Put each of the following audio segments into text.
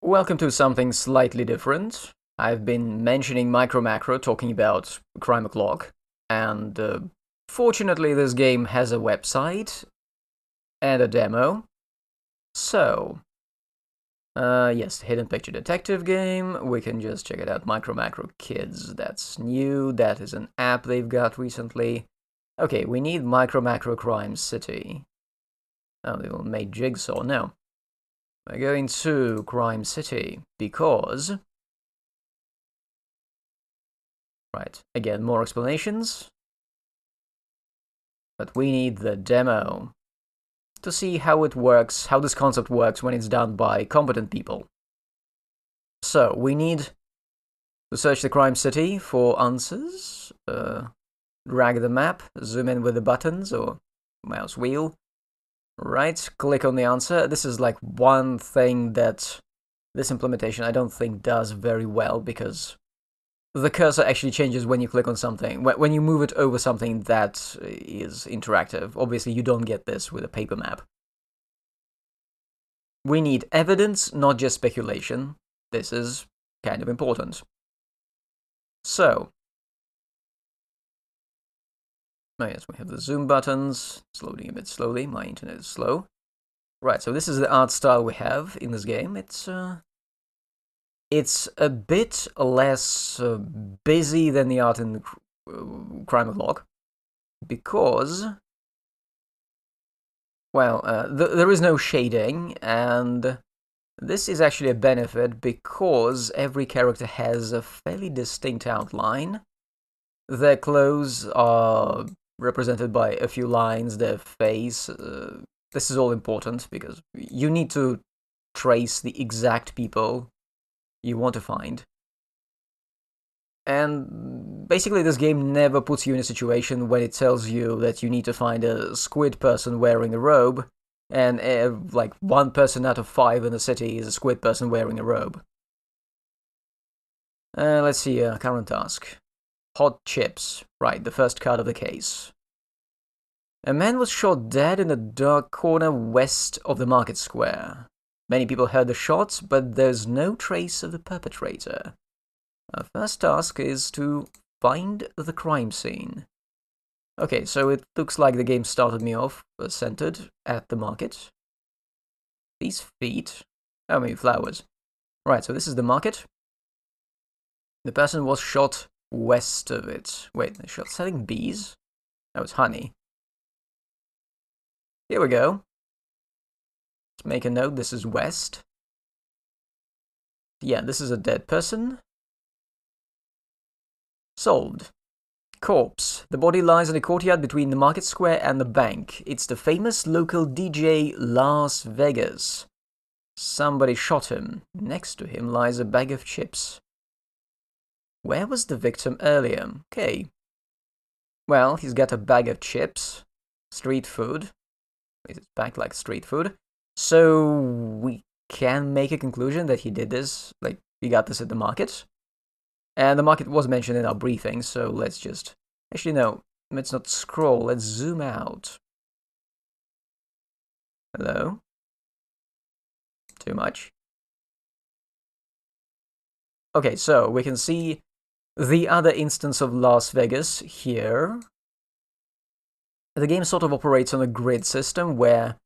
Welcome to something slightly different. I've been mentioning MicroMacro, talking about Crime O'Clock, and fortunately this game has a website and a demo. So, yes, Hidden Picture Detective game, we can just check it out. MicroMacro Kids, that's new, that is an app they've got recently. Okay, we need MicroMacro Crime City. Oh, they will make Jigsaw, no. We're going to Crime City because... Right, again, more explanations. But we need the demo to see how it works, how this concept works when it's done by competent people. So, we need to search the Crime City for answers, drag the map, zoom in with the buttons or mouse wheel. Right, click on the answer. This is like one thing that this implementation I don't think does very well, because the cursor actually changes when you click on something. When you move it over something that is interactive. Obviously, you don't get this with a paper map. We need evidence, not just speculation. This is kind of important. So, oh yes, we have the zoom buttons. It's loading a bit slowly. My internet is slow. Right, so this is the art style we have in this game. It's a bit less busy than the art in Crime O'Clock, because, well, there is no shading, and this is actually a benefit because every character has a fairly distinct outline. Their clothes are represented by a few lines, their face. This is all important because you need to trace the exact people you want to find. And basically this game never puts you in a situation when it tells you that you need to find a squid person wearing a robe, and like 1 person out of 5 in the city is a squid person wearing a robe. Let's see, current task. Hot chips. Right, the first card of the case. A man was shot dead in a dark corner west of the market square. Many people heard the shots, but there's no trace of the perpetrator. Our first task is to find the crime scene. Okay, so it looks like the game started me off centered at the market. These feet... oh, maybe flowers. Right, so this is the market. The person was shot west of it. Wait, they shot selling bees? Oh, it's honey. Here we go. Let's make a note, this is west. Yeah, this is a dead person. Solved. Corpse. The body lies in a courtyard between the market square and the bank. It's the famous local DJ Las Vegas. Somebody shot him. Next to him lies a bag of chips. Where was the victim earlier? Okay. Well, he's got a bag of chips. Street food. It's packed like street food. So we can make a conclusion that he did this, like, he got this at the market. And the market was mentioned in our briefing, so let's just... actually, no, let's not scroll, let's zoom out. Hello? Too much? Okay, so we can see the other instance of Las Vegas here. The game sort of operates on a grid system where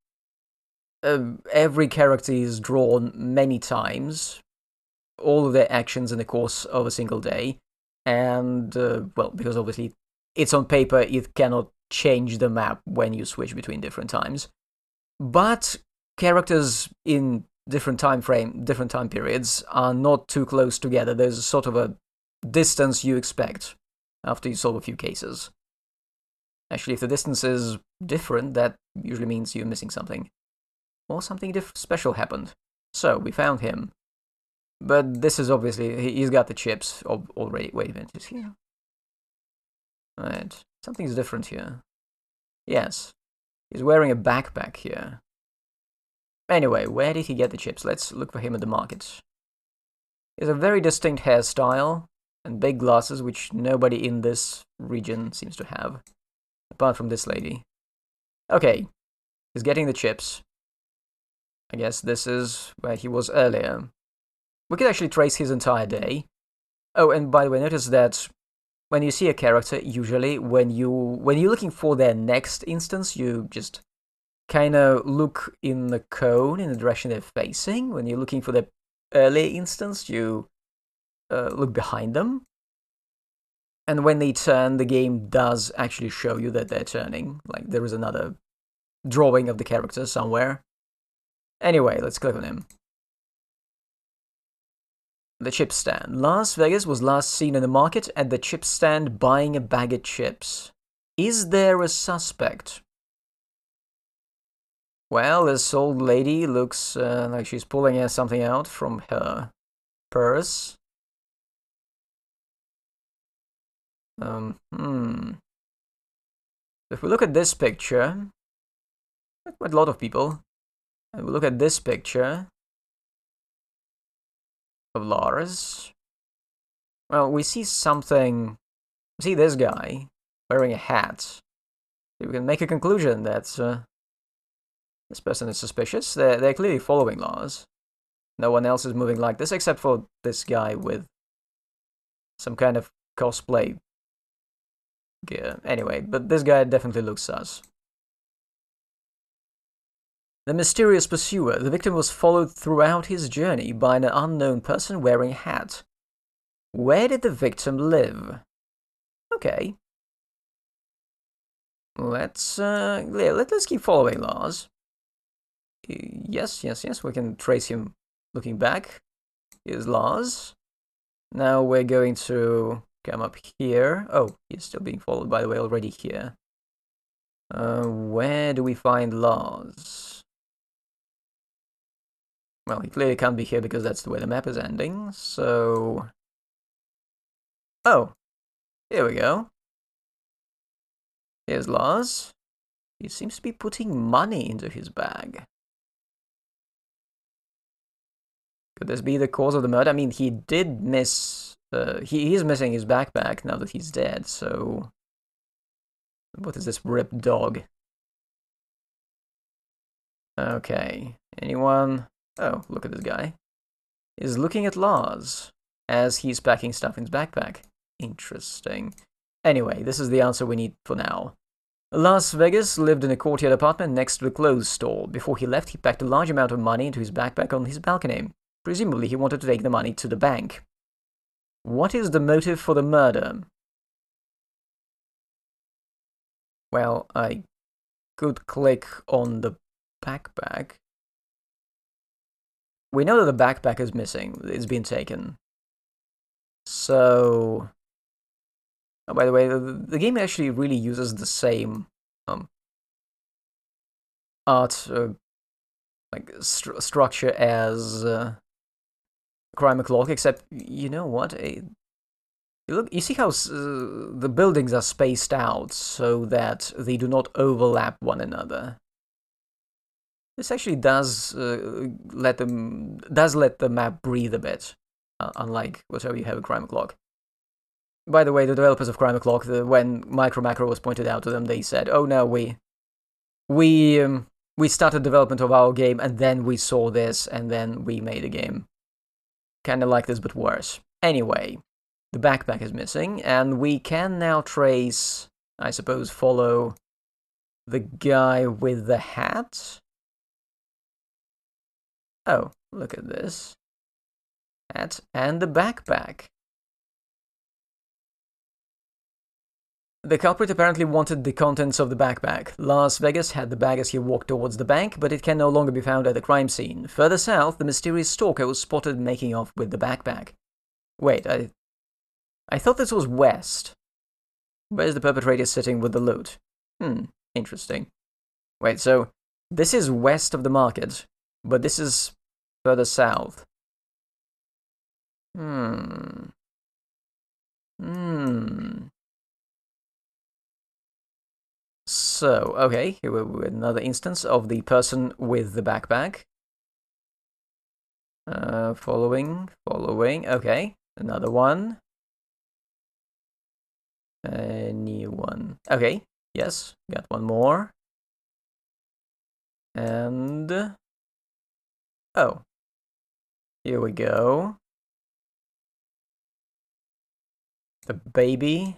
every character is drawn many times, all of their actions in the course of a single day, and, well, because obviously it's on paper, it cannot change the map when you switch between different times. But characters in different time periods are not too close together. There's sort of a distance you expect after you solve a few cases. Actually, if the distance is different, that usually means you're missing something. Or something special happened. So, we found him. But this is obviously... he's got the chips already. Wait a minute, is here? Right, something's different here. Yes, he's wearing a backpack here. Anyway, where did he get the chips? Let's look for him at the market. He has a very distinct hairstyle and big glasses, which nobody in this region seems to have. Apart from this lady. Okay, he's getting the chips. I guess this is where he was earlier. we could actually trace his entire day. Oh, and by the way, notice that when you see a character, usually when you're looking for their next instance, you just kind of look in the cone in the direction they're facing. When you're looking for the early instance, you look behind them. And when they turn, the game does actually show you that they're turning. Like, there is another drawing of the character somewhere. Anyway, let's click on him. The chip stand. Las Vegas was last seen in the market at the chip stand buying a bag of chips. Is there a suspect? Well, this old lady looks like she's pulling something out from her purse. If we look at this picture, quite a lot of people, and we look at this picture of Lars, well, we see something. We see this guy wearing a hat. We can make a conclusion that this person is suspicious. They're clearly following Lars. No one else is moving like this except for this guy with some kind of cosplay gear. Anyway, but this guy definitely looks sus. The mysterious pursuer. The victim was followed throughout his journey by an unknown person wearing a hat. Where did the victim live? Okay. Let's keep following Lars. Yes, we can trace him looking back. Here's Lars. Now we're going to come up here. Oh, he's still being followed, by the way, already here. Where do we find Lars? Well, he clearly can't be here because that's the way the map is ending, so... Oh, here we go. Here's Lars. He seems to be putting money into his bag. Could this be the cause of the murder? I mean, he did miss... he is missing his backpack now that he's dead, so... What is this ripped dog? Okay, anyone? Oh, look at this guy. He's looking at Lars as he's packing stuff in his backpack. Interesting. Anyway, this is the answer we need for now. Las Vegas lived in a courtyard apartment next to the clothes store. Before he left, he packed a large amount of money into his backpack on his balcony. Presumably, he wanted to take the money to the bank. What is the motive for the murder? Well, I could click on the backpack. We know that the backpack is missing. It's been taken. So... Oh, by the way, the game actually really uses the same art structure as MicroMacro, except you know what? You see how the buildings are spaced out so that they do not overlap one another. This actually does let the map breathe a bit, unlike whatever you have in MicroMacro. By the way, the developers of MicroMacro, when MicroMacro was pointed out to them, they said, "Oh no, we started development of our game, and then we saw this, and then we made a game, kind of like this but worse." Anyway, the backpack is missing, and we can now trace, I suppose, follow the guy with the hat. Oh, look at this hat and the backpack. The culprit apparently wanted the contents of the backpack. Las Vegas had the bag as he walked towards the bank, but it can no longer be found at the crime scene. Further south, the mysterious stalker was spotted making off with the backpack. Wait, I thought this was west. Where's the perpetrator sitting with the loot? Interesting. Wait, so this is west of the market, but this is further south. So, okay, here we're another instance of the person with the backpack. Following, okay, another one. A new one. Okay, yes, got one more. And... oh. Here we go. The baby.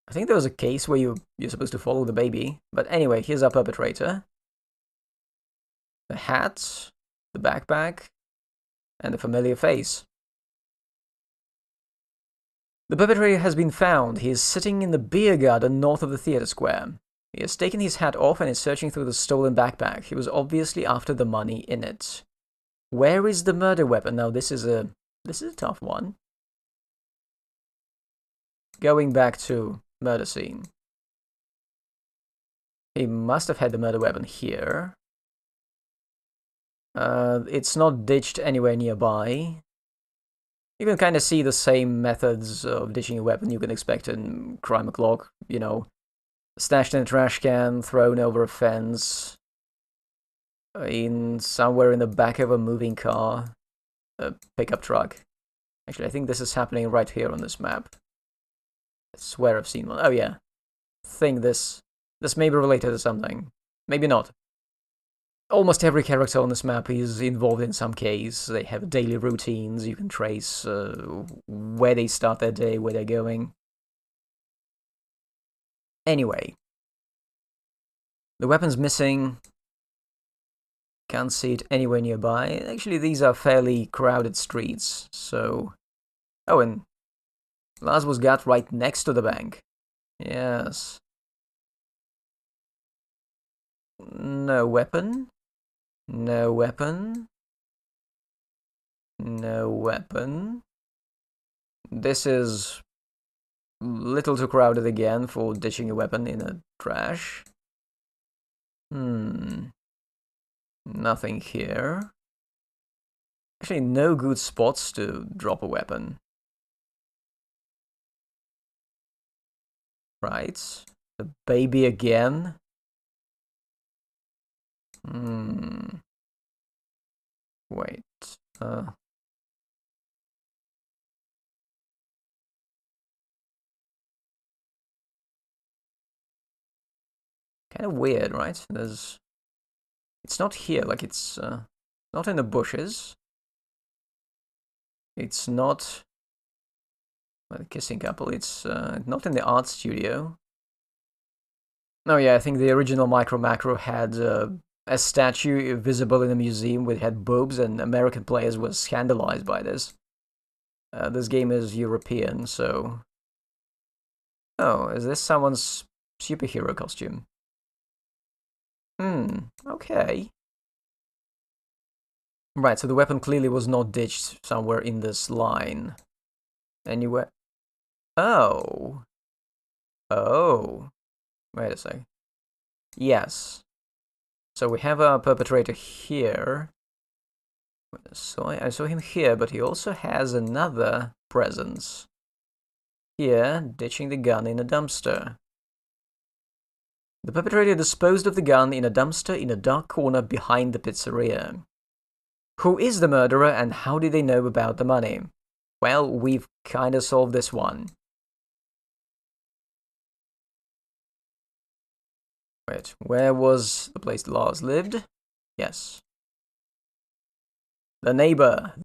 I think there was a case where you're supposed to follow the baby. But anyway, here's our perpetrator. The hat, the backpack, and the familiar face. The perpetrator has been found. He is sitting in the beer garden north of the theater square. He has taken his hat off and is searching through the stolen backpack. He was obviously after the money in it. Where is the murder weapon? Now this is a tough one. Going back to murder scene. He must have had the murder weapon here. It's not ditched anywhere nearby. You can kind of see the same methods of ditching a weapon you can expect in Crime O'Clock. You know, stashed in a trash can, thrown over a fence, somewhere in the back of a moving car, a pickup truck. Actually, I think this is happening right here on this map. I swear I've seen one. Oh yeah, I think this may be related to something. Maybe not. Almost every character on this map is involved in some case. They have daily routines. You can trace where they start their day, where they're going. Anyway. The weapon's missing. Can't see it anywhere nearby. Actually, these are fairly crowded streets, so... Oh, and Lars was got right next to the bank. Yes. No weapon. No weapon. No weapon. This is little too crowded again for ditching a weapon in a trash. Nothing here. Actually, no good spots to drop a weapon. Right. The baby again. Wait. Kind of weird, right? It's not here, like it's not in the bushes. It's not the kissing couple. It's not in the art studio. Oh yeah, I think the original MicroMacro had a statue visible in a museum which had boobs, and American players were scandalized by this. This game is European, so... Oh, is this someone's superhero costume? Okay. Right, so the weapon clearly was not ditched somewhere in this line. Anywhere... Oh. Oh. Wait a sec. Yes. So we have a perpetrator here. So I saw him here, but he also has another presence. Here, ditching the gun in a dumpster. The perpetrator disposed of the gun in a dumpster in a dark corner behind the pizzeria. Who is the murderer and how did they know about the money? Well, we've kinda solved this one. Wait, where was the place Lars lived? Yes. The neighbor.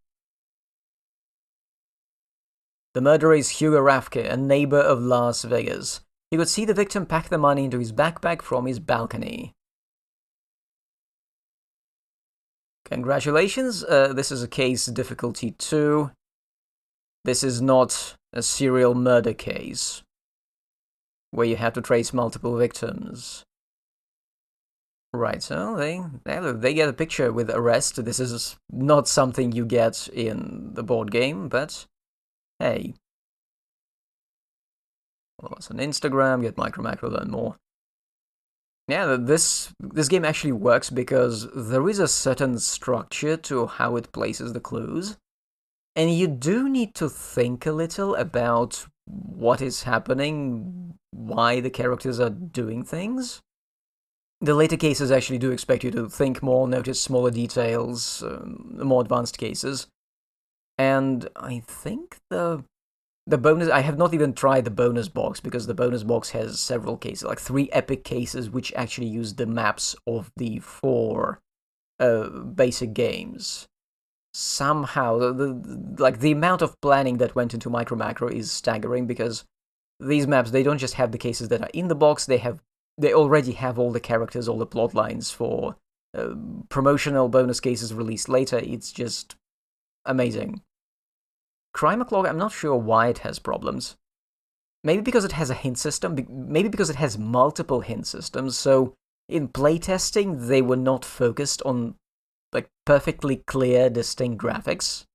The murderer is Hugo Rafke, a neighbor of Las Vegas. He could see the victim pack the money into his backpack from his balcony. Congratulations, this is a case difficulty 2. This is not a serial murder case, where you have to trace multiple victims. Right, so they get a picture with arrest. This is not something you get in the board game, but hey. Follow us on Instagram, get MicroMacro, learn more. Yeah, this game actually works because there is a certain structure to how it places the clues. And you do need to think a little about what is happening, why the characters are doing things. The later cases actually do expect you to think more, notice smaller details, more advanced cases. And I think the bonus... I have not even tried the bonus box, because the bonus box has several cases, like 3 epic cases, which actually use the maps of the 4 basic games. somehow, like the amount of planning that went into MicroMacro is staggering, because these maps, they don't just have the cases that are in the box, they already have all the characters, all the plot lines for promotional bonus cases released later. It's just amazing. CrimeClog, I'm not sure why it has problems. Maybe because it has a hint system, maybe because it has multiple hint systems, so in playtesting they were not focused on like perfectly clear, distinct graphics.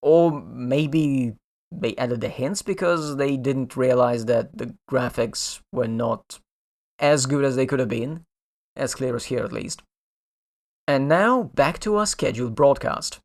Or maybe they added the hints because they didn't realize that the graphics were not as good as they could have been, as clear as here at least. And now, back to our scheduled broadcast.